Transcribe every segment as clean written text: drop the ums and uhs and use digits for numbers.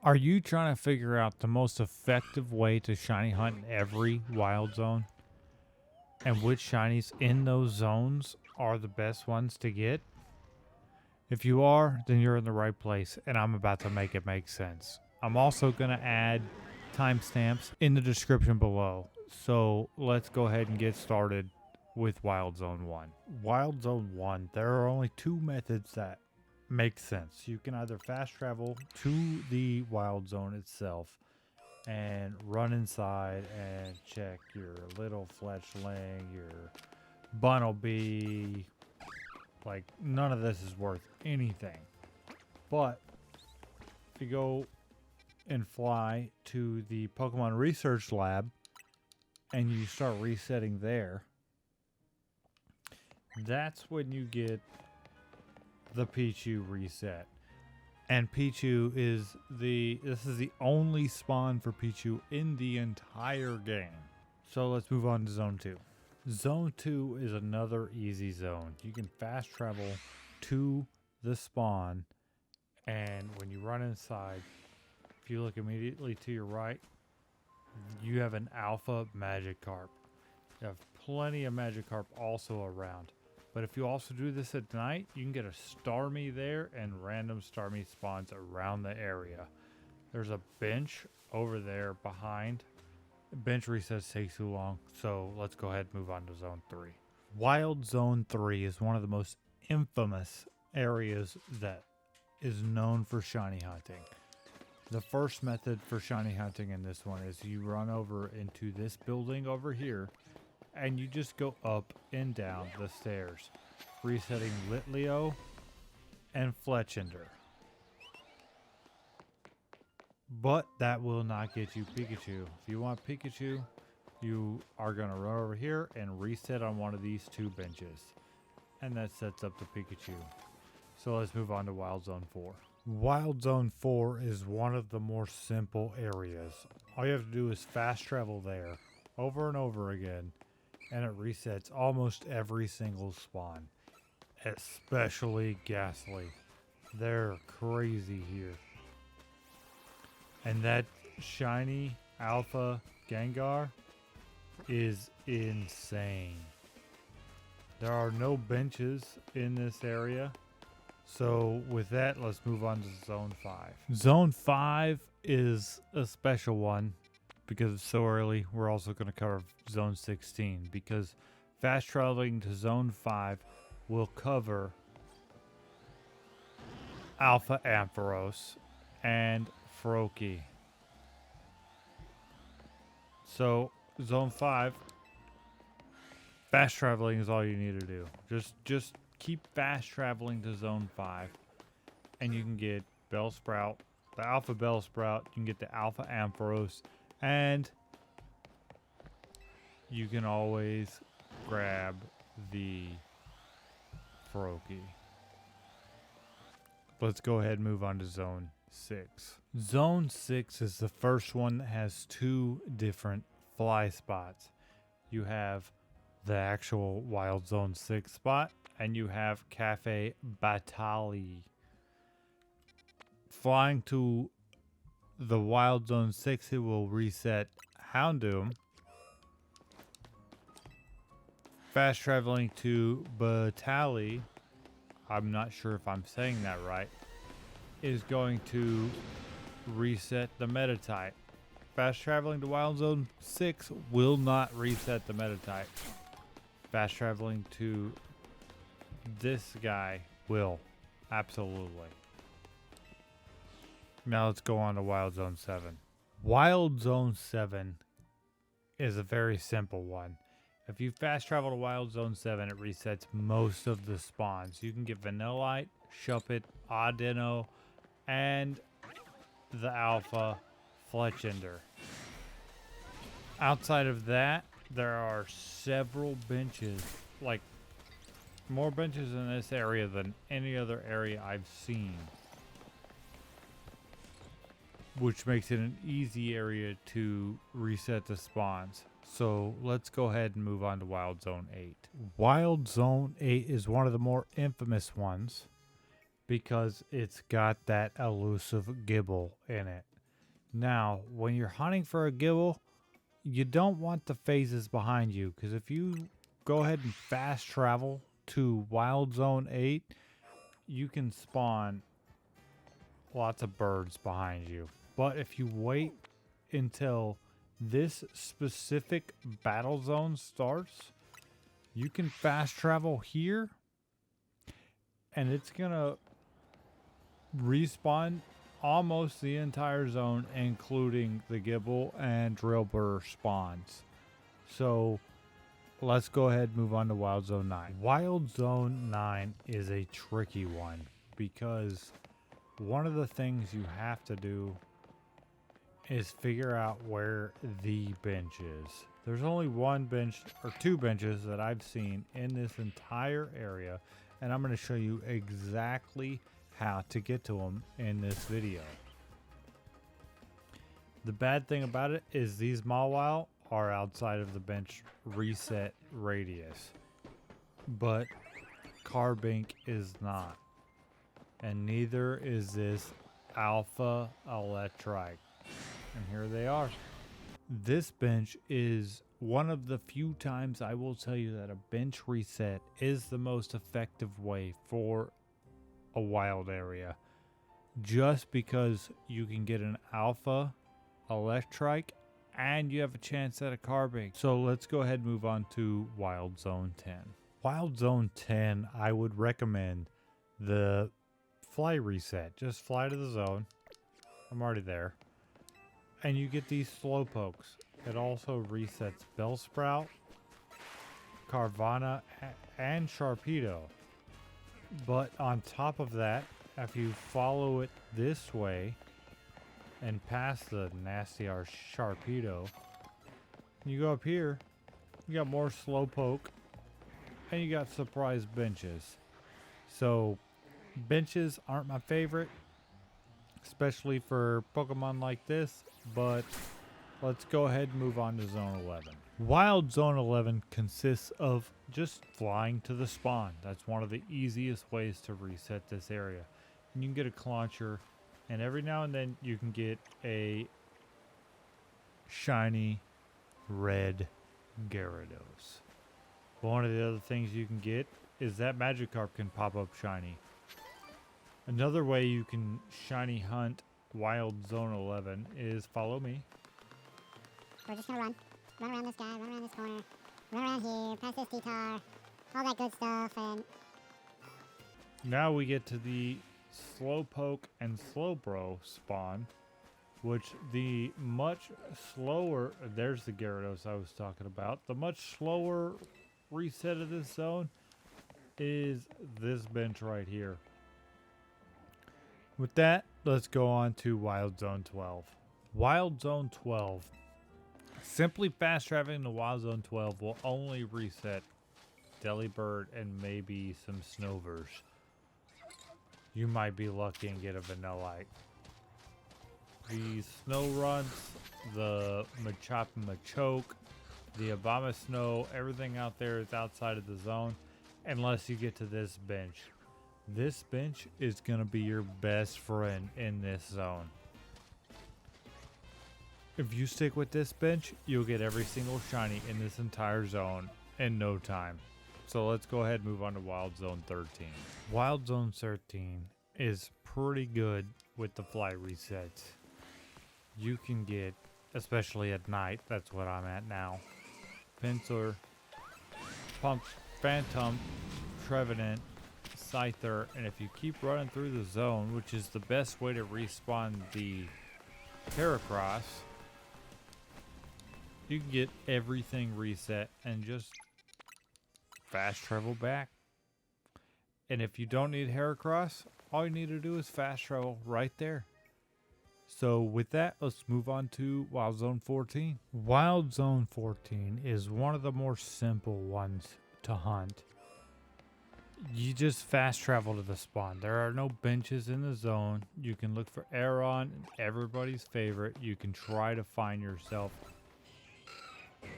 Are you trying to figure out the most effective way to shiny hunt in every wild zone? And which shinies in those zones are the best ones to get? If you are, then you're in the right place, and I'm about to make it make sense. I'm also going to add timestamps in the description below. So let's go ahead and get started with Wild Zone 1. Wild Zone 1, there are only two methods that make sense. You can either fast travel to the Wild Zone itself and run inside and check your little fletchling, your Bunnelby. Like, none of this is worth anything. But if you go and fly to the Pokemon Research Lab and you start resetting there, that's when you get the Pichu reset. And Pichu is this is the only spawn for Pichu in the entire game. So let's move on to Zone 2. Zone 2 is another easy zone. You can fast travel to the spawn, and when you run inside, if you look immediately to your right, you have an alpha Magikarp. You have plenty of Magikarp also around. But if you also do this at night, you can get a Starmie there and random Starmie spawns around the area. There's a bench over there behind. Bench resets takes too long, so let's go ahead and move on to Zone 3. Wild Zone 3 is one of the most infamous areas that is known for shiny hunting. The first method for shiny hunting in this one is you run over into this building over here, and you just go up and down the stairs, resetting Litleo and Fletchender. But that will not get you Pikachu. If you want Pikachu, you are going to run over here and reset on one of these two benches. And that sets up the Pikachu. So let's move on to Wild Zone 4. Wild Zone 4 is one of the more simple areas. All you have to do is fast travel there over and over again, and it resets almost every single spawn, especially Gastly. They're crazy here. And that shiny alpha Gengar is insane. There are no benches in this area. So with that, let's move on to Zone 5. Zone 5 is a special one because it's so early. We're also going to cover Zone 16 because fast traveling to Zone 5 will cover Alpha Amphorous and Froakie. So Zone 5, fast traveling is all you need to do. Just keep fast traveling to Zone 5 and you can get Bellsprout, the Alpha Bellsprout, you can get the Alpha Ampharos, and you can always grab the Froakie. Let's go ahead and move on to Zone 6. Zone 6 is the first one that has two different fly spots. You have the actual Wild Zone 6 spot, and you have Cafe Batali. Flying to the Wild Zone 6, it will reset Houndoom. Fast traveling to Batali, I'm not sure if I'm saying that right, is going to reset the Metatype. Fast traveling to Wild Zone 6 will not reset the Metatype. Fast traveling to this guy will. Absolutely. Now let's go on to Wild Zone 7. Wild Zone 7 is a very simple one. If you fast travel to Wild Zone 7, it resets most of the spawns. You can get Vanillite, Shuppet, Audino, and the Alpha Fletchender. Outside of that, there are several benches, like more benches in this area than any other area I've seen, which makes it an easy area to reset the spawns. So let's go ahead and move on to Wild Zone 8. Wild Zone 8 is one of the more infamous ones because it's got that elusive Gible in it. Now, when you're hunting for a Gible, you don't want the phases behind you, because if you go ahead and fast travel to Wild Zone 8, you can spawn lots of birds behind you. But if you wait until this specific battle zone starts, you can fast travel here, and it's gonna respawn almost the entire zone, including the Gible and Drillbur spawns. So let's go ahead and move on to Wild Zone 9. Wild Zone 9 is a tricky one because one of the things you have to do is figure out where the bench is. There's only one bench or two benches that I've seen in this entire area, and I'm going to show you exactly how to get to them in this video. The bad thing about it is these Mawile are outside of the bench reset radius, but Carbink is not, and neither is this Alpha Electrike. And here they are. This bench is one of the few times I will tell you that a bench reset is the most effective way for a wild area, just because you can get an Alpha Electrike and you have a chance at a Carbink. So let's go ahead and move on to Wild Zone 10. Wild Zone 10, I would recommend the fly reset. Just fly to the zone. I'm already there. And you get these Slowpokes. It also resets Bellsprout, Carvanha, and Sharpedo. But on top of that, if you follow it this way and past the nasty Sharpedo, you go up here, you got more Slowpoke, and you got surprise benches. So benches aren't my favorite, especially for Pokemon like this, but let's go ahead and move on to Zone 11. Wild Zone 11 consists of just flying to the spawn. That's one of the easiest ways to reset this area. And you can get a Clawncher, and every now and then you can get a shiny red Gyarados. One of the other things you can get is that Magikarp can pop up shiny. Another way you can shiny hunt Wild Zone 11 is follow me. We're just gonna run. Run around this guy, run around this corner, run around here, past this T-Tar, all that good stuff, and... Now we get to the Slowpoke and Slowbro spawn, which the much slower... There's the Gyarados I was talking about. The much slower reset of this zone is this bench right here. With that, let's go on to Wild Zone 12. Wild Zone 12. Simply fast traveling to Wild Zone 12 will only reset Delibird and maybe some Snovers. You might be lucky and get a Vanillite. The Snow Runts, the Machop and Machoke, the Abomasnow, everything out there is outside of the zone unless you get to this bench. This bench is going to be your best friend in this zone. If you stick with this bench, you'll get every single shiny in this entire zone in no time. So let's go ahead and move on to Wild Zone 13. Wild Zone 13 is pretty good with the fly resets. You can get, especially at night, that's what I'm at now, Pinsir, Pump, Phantom, Trevenant, Scyther, and if you keep running through the zone, which is the best way to respawn the Heracross, you can get everything reset and just fast travel back. And if you don't need Heracross, all you need to do is fast travel right there. So with that, let's move on to Wild Zone 14. Wild Zone 14 is one of the more simple ones to hunt. You just fast travel to the spawn. There are no benches in the zone. You can look for Aeron, everybody's favorite. You can try to find yourself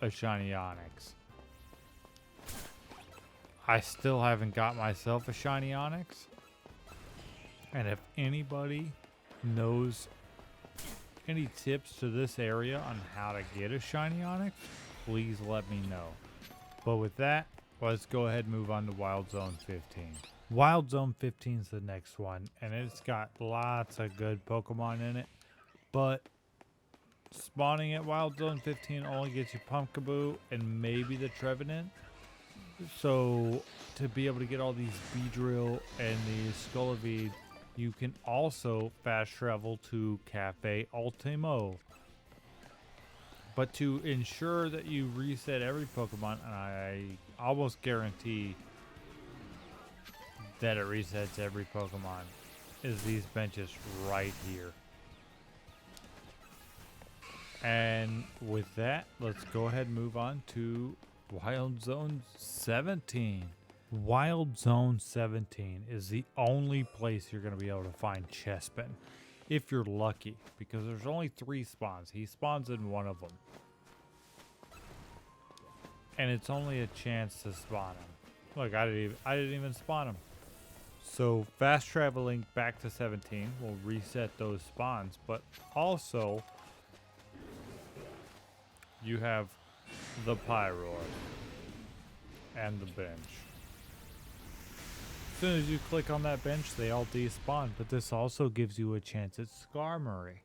a shiny Onix. I still haven't got myself a shiny Onix, And if anybody knows any tips to this area on how to get a shiny Onix, please let me know. But with that, let's go ahead and move on to Wild Zone 15. Wild Zone 15 is the next one, and it's got lots of good Pokemon in it. But spawning at Wild Zone 15 only gets you Pumpkaboo and maybe the Trevenant. So to be able to get all these Beedrill and the Scolipede, you can also fast travel to Cafe Ultimo. But to ensure that you reset every Pokemon, and I almost guarantee that it resets every Pokemon, is these benches right here. And with that, let's go ahead and move on to Wild Zone 17. Wild Zone 17 is the only place you're going to be able to find Chespin, if you're lucky, because there's only 3 spawns. He spawns in one of them. And it's only a chance to spawn him. Look, I didn't even spawn him. So fast traveling back to 17 will reset those spawns, but also you have the Pyroar and the bench. As soon as you click on that bench, they all despawn, but this also gives you a chance at Skarmory.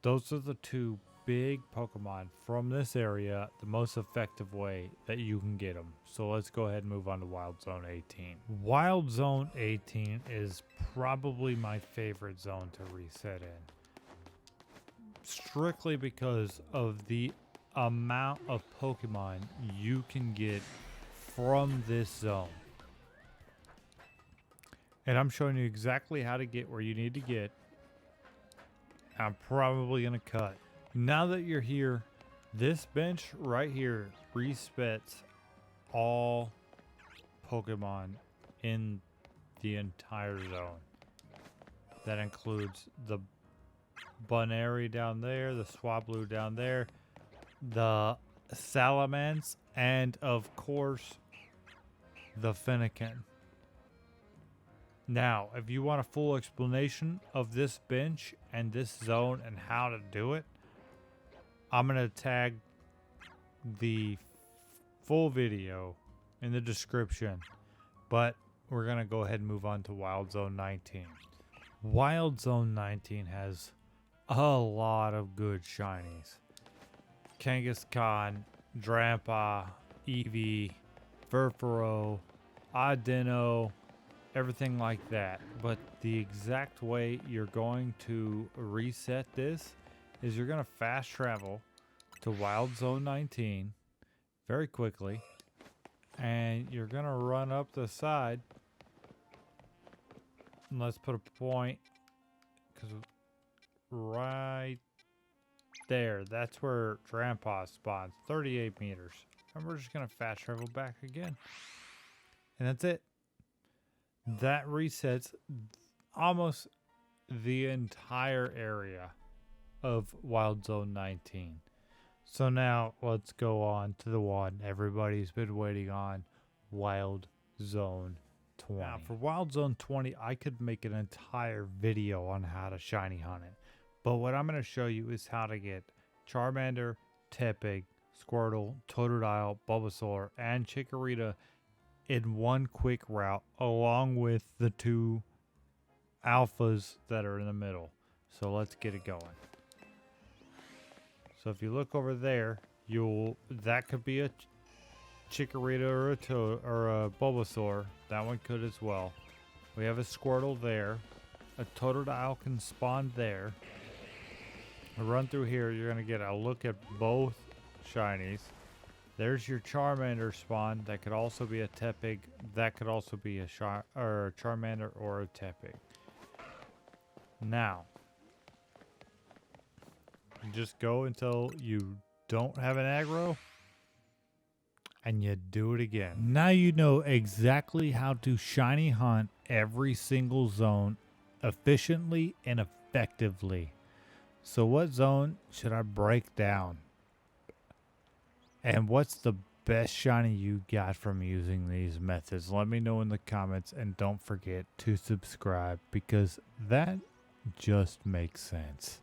Those are the 2 big Pokemon from this area, the most effective way that you can get them. So let's go ahead and move on to Wild Zone 18. Wild Zone 18 is probably my favorite zone to reset in. Strictly because of the amount of Pokemon you can get from this zone. And I'm showing you exactly how to get where you need to get. I'm probably going to cut. Now that you're here, this bench right here resets all Pokemon in the entire zone. That includes the Bunary down there, the Swablu down there, the Salamence, and of course, the Fennekin. Now, if you want a full explanation of this bench and this zone and how to do it, I'm going to tag the full video in the description. But we're going to go ahead and move on to Wild Zone 19. Wild Zone 19 has a lot of good shinies. Kangaskhan, Drampa, Eevee, Furfuro, Audino, everything like that. But the exact way you're going to reset this is you're going to fast travel to Wild Zone 19 very quickly, and you're going to run up the side, and let's put a point, because right there, that's where Drampa spawns, 38 meters. And we're just going to fast travel back again. And that's it. That resets almost the entire area of Wild Zone 19. So now let's go on to the one everybody's been waiting on, Wild Zone 20. Now for Wild Zone 20, I could make an entire video on how to shiny hunt it. But what I'm going to show you is how to get Charmander, Tepig, Squirtle, Totodile, Bulbasaur, and Chikorita in one quick route, along with the 2 alphas that are in the middle. So let's get it going. So if you look over there, that could be a Chikorita or a Bulbasaur. That one could as well. We have a Squirtle there. A Totodile can spawn there. Run through here, you're going to get a look at both shinies. There's your Charmander spawn. That could also be a Tepig. That could also be a Charmander or a Tepig. Now, just go until you don't have an aggro, and you do it again. Now you know exactly how to shiny hunt every single zone efficiently and effectively. So what zone should I break down? And what's the best shiny you got from using these methods. Let me know in the comments, and don't forget to subscribe because that just makes sense.